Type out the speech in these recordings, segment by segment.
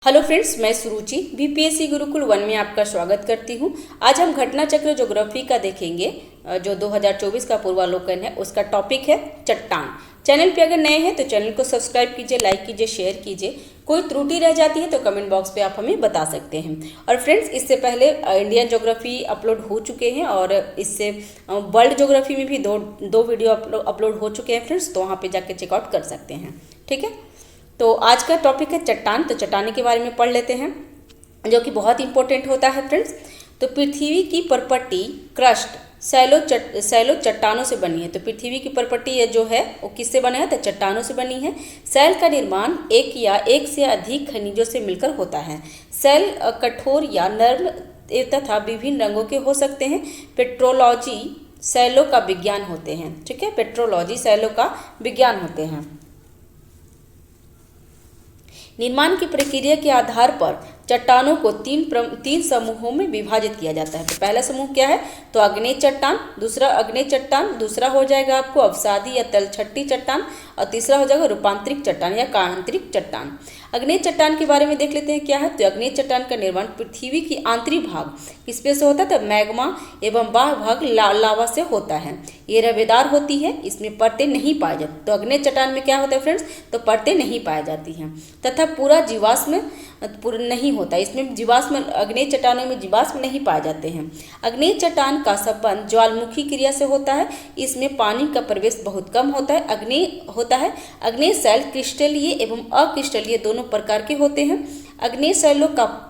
Hello friends, मैं सुरुचि BPSC Gurukul 1 में आपका स्वागत करती हूं। आज हम घटना चक्र ज्योग्राफी का देखेंगे। जो 2024 का पूर्वावलोकन है उसका टॉपिक है चट्टान। चैनल पे अगर नए हैं तो चैनल को सब्सक्राइब कीजिए, लाइक कीजिए, शेयर कीजिए। कोई त्रुटि रह जाती है तो कमेंट बॉक्स पे आप हमें बता सकते हैं। और फ्रेंड्स, इससे पहले इंडियन ज्योग्राफी अपलोड हो चुके हैं और इससे वर्ल्ड ज्योग्राफी में भी दो वीडियो अपलोड हो चुके हैं फ्रेंड्स, तो वहाँ पे जाके चेकआउट कर सकते हैं। ठीक है, तो आज का टॉपिक है चट्टान। तो चट्टान के बारे में पढ़ लेते हैं, जो कि बहुत इंपॉर्टेंट होता है फ्रेंड्स। तो पृथ्वी की परपट्टी क्रस्ट सैलो चट्टानों से बनी है। तो पृथ्वी की परपट्टी जो है वो किससे बना है? तो चट्टानों से बनी है। सैल का निर्माण एक या एक से अधिक खनिजों से मिलकर होता है। सैल कठोर या नर्म तथा विभिन्न रंगों के हो सकते हैं। पेट्रोलॉजी सैलों का विज्ञान होते हैं। ठीक है, पेट्रोलॉजी सैलों का विज्ञान होते हैं। निर्माण की प्रक्रिया के आधार पर चट्टानों को तीन समूहों में विभाजित किया जाता है। तो पहला समूह क्या है? तो आग्नेय चट्टान, दूसरा अग्नेय चट्टान, दूसरा हो जाएगा आपको अवसादी या तलछटी चट्टान, और तीसरा हो जाएगा रूपांतरिक चट्टान या कायांतरिक चट्टान। अग्नेय चट्टान के बारे में देख लेते हैं क्या है। तो अग्नेय चट्टान का निर्माण पृथ्वी की आंतरिक भाग किसपे से होता है? तो मैग्मा एवं बाह्य भाग लावा से होता है। ये रवेदार होती है, इसमें परतें नहीं पाई जाती। तो अग्नेय चट्टान में क्या होता है फ्रेंड्स? तो परतें नहीं पाई जाती हैं तथा पूरा जीवाश्म पूर्ण नहीं होता। इसमें जीवाश्म अग्नेय चट्टानों में जीवाश्म नहीं पाए जाते हैं। अग्नेय चट्टान का संबंध ज्वालामुखी क्रिया से होता है। इसमें पानी का प्रवेश बहुत कम होता है। अग्नेय सैल क्रिस्टलीय एवं अक्रिस्टलीय दोनों प्रकार के होते हैं। अग्नेय सैलों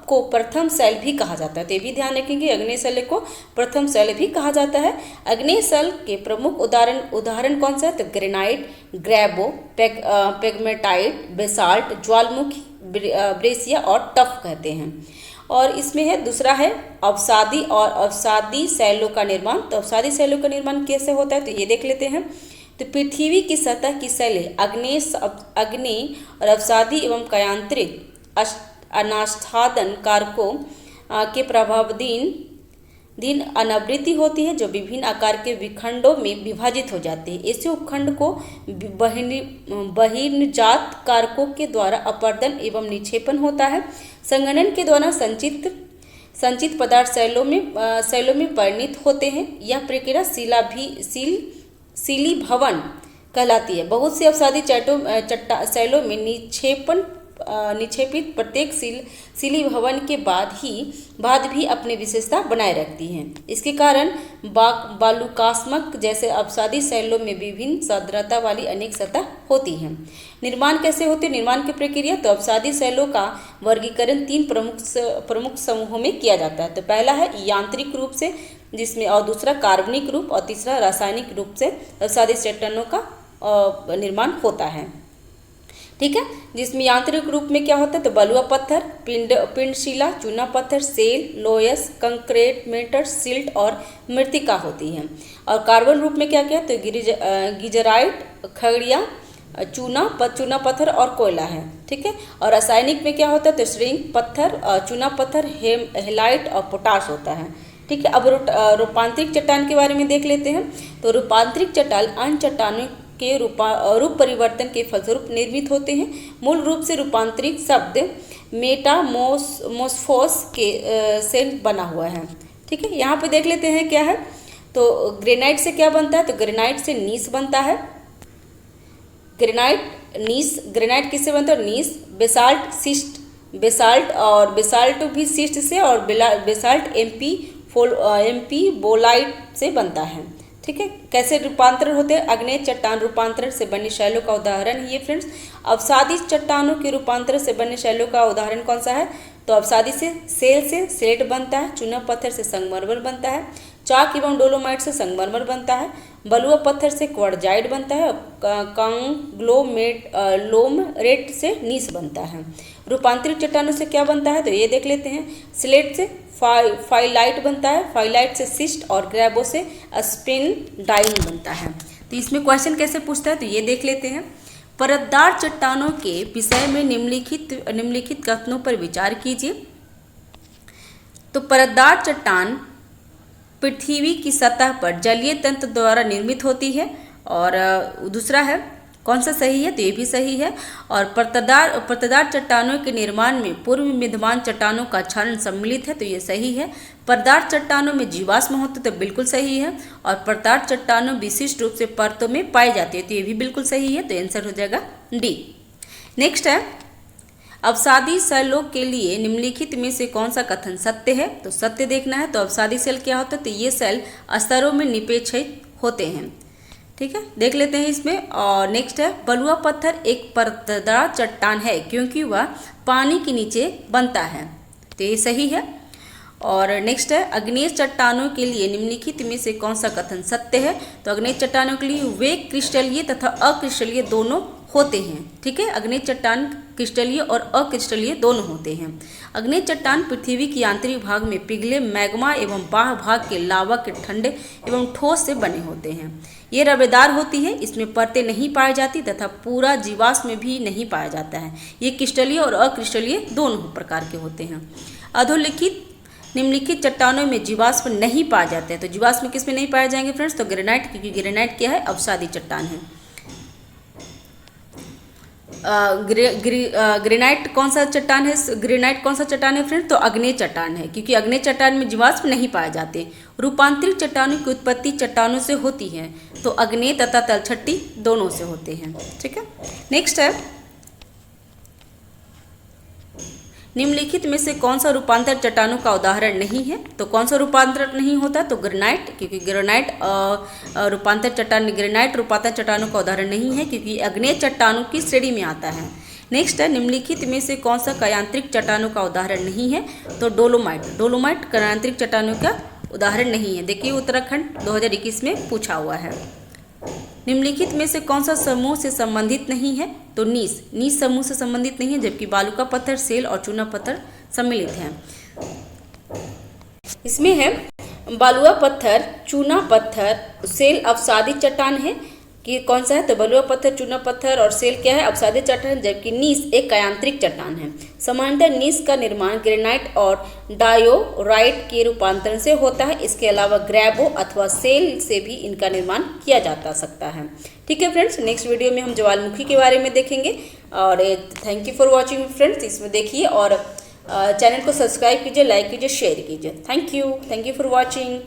को प्रथम सैल भी कहा जाता है। तो ये भी ध्यान रखेंगे, अग्नेय सैल को प्रथम सैल भी कहा जाता है। अग्नेय सैल के प्रमुख उदाहरण कौन सा है? तो ग्रेनाइट, ग्रेबो, पेगमेटाइट, बेसाल्ट, ज्वालामुखी, ब्रेसिया और टफ कहते हैं। और इसमें है दूसरा है अवसादी और अवसादी सैलों का निर्माण। तो अवसादी सैलों का निर्माण कैसे होता है? तो ये देख लेते हैं। तो पृथ्वी की सतह की सैलें अग्नेय और अवसादी एवं कायांतरिक अनाच्छादन कारकों के प्रभावाधीन अनावृत्ति होती है, जो विभिन्न आकार के विखंडों में विभाजित हो जाते हैं। ऐसे उपखंड को बहिर्जात कारकों के द्वारा अपर्दन एवं निक्षेपण होता है। संघनन के द्वारा संचित पदार्थ सैलों में परिणित होते हैं। यह प्रक्रिया सीलीभवन कहलाती है। बहुत से अवसादी सैलों में निक्षेपित प्रत्येक सीलीभवन के बाद भी अपनी विशेषता बनाए रखती हैं। इसके कारण बालुकास्मक जैसे अवसादी सैलों में विभिन्न सांद्रता वाली अनेक सतह होती हैं। निर्माण कैसे होते? निर्माण की प्रक्रिया। तो अवसादी सैलों का वर्गीकरण तीन प्रमुख समूहों में किया जाता है। तो पहला है यांत्रिक रूप से, जिसमें और दूसरा कार्बनिक रूप और तीसरा रासायनिक रूप से अवसादी चट्टानों का निर्माण होता है। ठीक है, जिसमें यांत्रिक रूप में क्या होता है? तो बलुआ पत्थर, पिंडशिला, चूना पत्थर, सेल, लोयस, कंक्रीट, मेटर, सिल्ट और मृत्तिका होती है। और कार्बन रूप में क्या क्या है? तो गिजराइट, खगड़िया, चूना पत्थर और कोयला है। ठीक है, और रासायनिक में क्या होता है? तो श्रिंक पत्थर, चूना पत्थर, हेलाइट और पोटाश होता है। ठीक है, अब रूपांतरिक चट्टान के बारे में देख लेते हैं। तो रूपांतरिक चट्टान अन्य चट्टानों के रूप परिवर्तन के फलस्वरूप निर्मित होते हैं। मूल रूप से रूपांतरिक शब्द मेटामोर्फोस के से बना हुआ है। ठीक है, यहाँ पे देख लेते हैं क्या है। तो ग्रेनाइट से क्या बनता है? तो ग्रेनाइट से नीस बनता है। ग्रेनाइट किससे बनता है? नीस। बेसाल्ट सिस्ट, बेसाल्ट भी सिस्ट से, और बेसाल्ट एमपी बोलाइट से बनता है। ठीक है, कैसे रूपांतरण होते हैं? अग्नेय चट्टान रूपांतरण से बनी शैलों का उदाहरण है ये फ्रेंड्स। अवसादी चट्टानों के रूपांतरण से बने शैलों का उदाहरण कौन सा है? तो अवसादी से स्लेट बनता है। चूना पत्थर से संगमरमर बनता है। चाक एवं डोलोमाइट से संगमरमर बनता है। बलुआ पत्थर से क्वार्जाइट बनता है। कांग्लोमेरेट से नीस बनता है। रूपांतरिक चट्टानों से क्या बनता है? तो ये देख लेते हैं। स्लेट से फाइलाइट बनता है। फाइलाइट से सिस्ट और ग्रेबो से स्पेनडाइन बनता है। तो इसमें क्वेश्चन कैसे पूछता है? तो ये देख लेते हैं। परतदार चट्टानों के विषय में निम्नलिखित कथनों पर विचार कीजिए। तो परतदार चट्टान पृथ्वी की सतह पर जलीय तंत्र द्वारा निर्मित होती है। और दूसरा है कौन सा सही है? तो ये भी सही है। और परतदार चट्टानों के निर्माण में पूर्व में विद्यमान चट्टानों का क्षरण सम्मिलित है, तो ये सही है। परतदार चट्टानों में जीवाश्म होते तो बिल्कुल सही है। और परतदार चट्टानों विशिष्ट रूप से परतों में पाई जाती है, तो ये भी बिल्कुल सही है। तो आंसर हो जाएगा डी। नेक्स्ट है, अवसादी सेलों के लिए निम्नलिखित में से कौन सा कथन सत्य है? तो सत्य देखना है। तो अवसादी सेल क्या होता है? तो ये सेल स्तरों में निपेक्षित होते हैं। ठीक है, देख लेते हैं इसमें। और नेक्स्ट है, बलुआ पत्थर एक परतदार चट्टान है क्योंकि वह पानी के नीचे बनता है, तो ये सही है। और नेक्स्ट है, अग्नेय चट्टानों के लिए निम्नलिखित में से कौन सा कथन सत्य है? तो अग्नेय चट्टानों के लिए वे क्रिस्टलीय तथा अक्रिस्टलीय दोनों होते हैं। ठीक है, अग्नेय चट्टान क्रिस्टलीय और अक्रिस्टलीय दोनों होते हैं। अग्नेय चट्टान पृथ्वी की आंतरिक भाग में पिघले मैग्मा एवं बाह्य भाग के लावा के ठंडे एवं ठोस से बने होते हैं। ये रवेदार होती है, इसमें परतें नहीं पाई जाती तथा पूरा जीवाश्म में भी नहीं पाया जाता है। ये क्रिस्टलीय और अक्रिस्टलीय दोनों प्रकार के होते हैं। अधोलिखित निम्नलिखित चट्टानों में जीवाश्म नहीं पाए जाते हैं। तो जीवाश्म किस में नहीं पाए जाएंगे फ्रेंड्स? तो ग्रेनाइट, क्योंकि ग्रेनाइट क्या है? अवसादी चट्टान है। ग्रेनाइट कौन सा चट्टान है? ग्रेनाइट कौन सा चट्टान है फ्रेंड्स? तो अग्नेय चट्टान है, क्योंकि अग्नेय चट्टान में जीवाश्म नहीं पाए जाते। रूपांतरित चट्टानों की उत्पत्ति चट्टानों से होती है, तो अग्नेय तथा तलछटी दोनों से होते हैं। ठीक है, नेक्स्ट है, निम्नलिखित में से कौन सा रूपांतर चट्टानों का उदाहरण नहीं है? तो कौन सा रूपांतर नहीं होता? तो ग्रेनाइट, क्योंकि ग्रेनाइट रूपांतर चट्टान, ग्रेनाइट रूपांतर चट्टानों का उदाहरण नहीं है, क्योंकि अग्नेय चट्टानों की श्रेणी में आता है। नेक्स्ट है, निम्नलिखित में से कौन सा कायांत्रिक चट्टानों का उदाहरण नहीं है? तो डोलोमाइट। डोलोमाइट कायांत्रिक चट्टानों का उदाहरण नहीं है। देखिए, उत्तराखंड 2021 में पूछा हुआ है। निम्नलिखित में से कौन सा समूह से संबंधित नहीं है? तो नीस समूह से संबंधित नहीं है, जबकि बालू का पत्थर, सेल और चूना पत्थर सम्मिलित हैं। इसमें है बालुआ पत्थर, चूना पत्थर, सेल अवसादी चट्टान है कि कौन सा है? तो बलुआ पत्थर, चूना पत्थर और सेल क्या है? अवसादी चट्टान, जबकि नीस एक कायांत्रिक चट्टान है। सामान्यतः नीस का निर्माण ग्रेनाइट और डायोराइट के रूपांतरण से होता है। इसके अलावा ग्रेवो अथवा सेल से भी इनका निर्माण किया जा सकता है। ठीक है फ्रेंड्स, नेक्स्ट वीडियो में हम ज्वालामुखी के बारे में देखेंगे। और thank you for watching friends, इसमें देखिए और चैनल को सब्सक्राइब कीजिए, लाइक कीजिए, शेयर कीजिए। Thank you for watching.